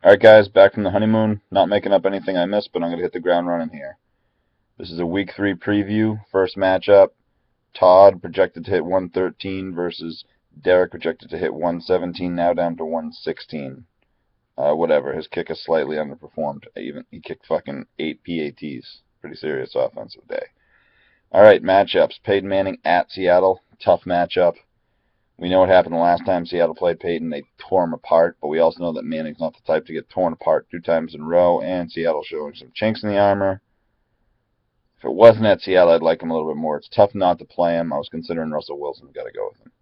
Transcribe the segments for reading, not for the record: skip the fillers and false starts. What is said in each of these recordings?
Alright guys, back from the honeymoon. Not making up anything I missed, but I'm going to hit the ground running here. This is a Week 3 preview. First matchup, Todd projected to hit 113 versus Derek projected to hit 117, now down to 116. Whatever, his kick has slightly underperformed. He kicked fucking 8 PATs. Pretty serious offensive day. Alright, matchups. Peyton Manning at Seattle. Tough matchup. We know what happened the last time Seattle played Peyton. They tore him apart, but we also know that Manning's not the type to get torn apart 2 times in a row, and Seattle showing some chinks in the armor. If it wasn't at Seattle, I'd like him a little bit more. It's tough not to play him. I was considering Russell Wilson. Got to go with him.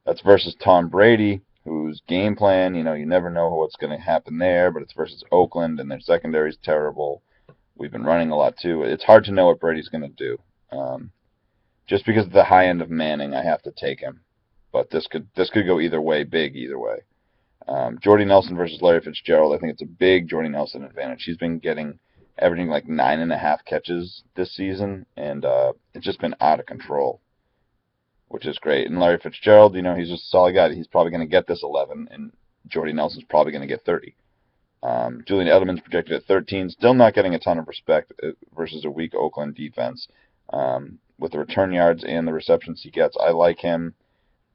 That's versus Tom Brady, whose game plan, you never know what's going to happen there, but it's versus Oakland, and their secondary is terrible. We've been running a lot, too. It's hard to know what Brady's going to do. Just because of the high end of Manning, I have to take him. But this could go either way, big either way. Jordy Nelson versus Larry Fitzgerald. I think it's a big Jordy Nelson advantage. He's been averaging like 9.5 catches this season, and it's just been out of control, which is great. And Larry Fitzgerald, he's just a solid guy. He's probably going to get this 11, and Jordy Nelson's probably going to get 30. Julian Edelman's projected at 13, still not getting a ton of respect versus a weak Oakland defense. With the return yards and the receptions he gets, I like him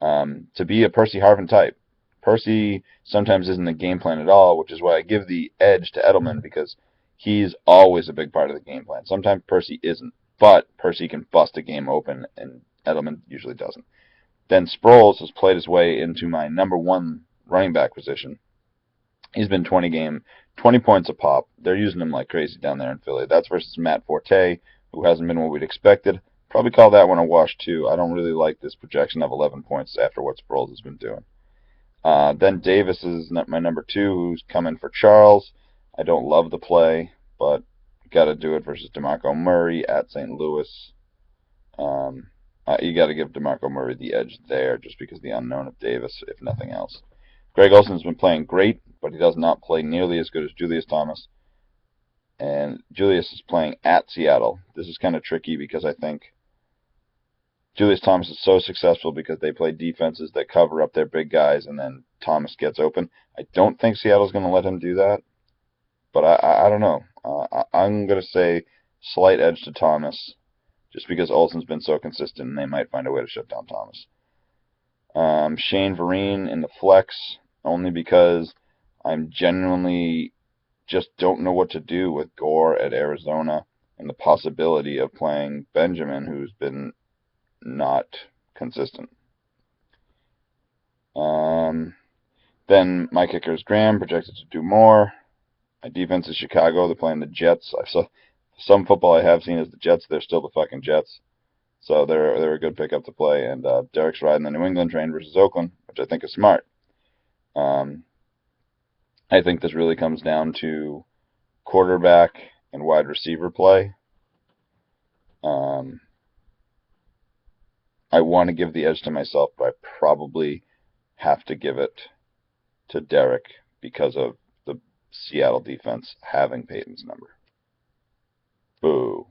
to be a Percy Harvin type. Percy sometimes isn't the game plan at all, which is why I give the edge to Edelman, because he's always a big part of the game plan. Sometimes Percy isn't, but Percy can bust a game open, and Edelman usually doesn't. Then Sproles has played his way into my number one running back position. He's been 20 points a pop. They're using him like crazy down there in Philly. That's versus Matt Forte, who hasn't been what we'd expected. Probably call that one a wash, too. I don't really like this projection of 11 points after what Sproles has been doing. Then Davis is my number 2, who's coming for Charles. I don't love the play, but got to do it versus DeMarco Murray at St. Louis. You got to give DeMarco Murray the edge there just because of the unknown of Davis, if nothing else. Greg Olsen's been playing great, but he does not play nearly as good as Julius Thomas. And Julius is playing at Seattle. This is kind of tricky because I think Julius Thomas is so successful because they play defenses that cover up their big guys, and then Thomas gets open. I don't think Seattle's going to let him do that, but I don't know. I'm going to say slight edge to Thomas just because Olsen's been so consistent, and they might find a way to shut down Thomas. Shane Vereen in the flex, only because I'm genuinely just don't know what to do with Gore at Arizona and the possibility of playing Benjamin, who's been not consistent. Then my kicker is Graham, projected to do more. My defense is Chicago. They're playing the Jets. I saw some football I have seen is the Jets. They're still the fucking Jets. So they're a good pickup to play. And Derek's riding the New England train versus Oakland, which I think is smart. I think this really comes down to quarterback and wide receiver play. I want to give the edge to myself, but I probably have to give it to Derek because of the Seattle defense having Peyton's number. Boo.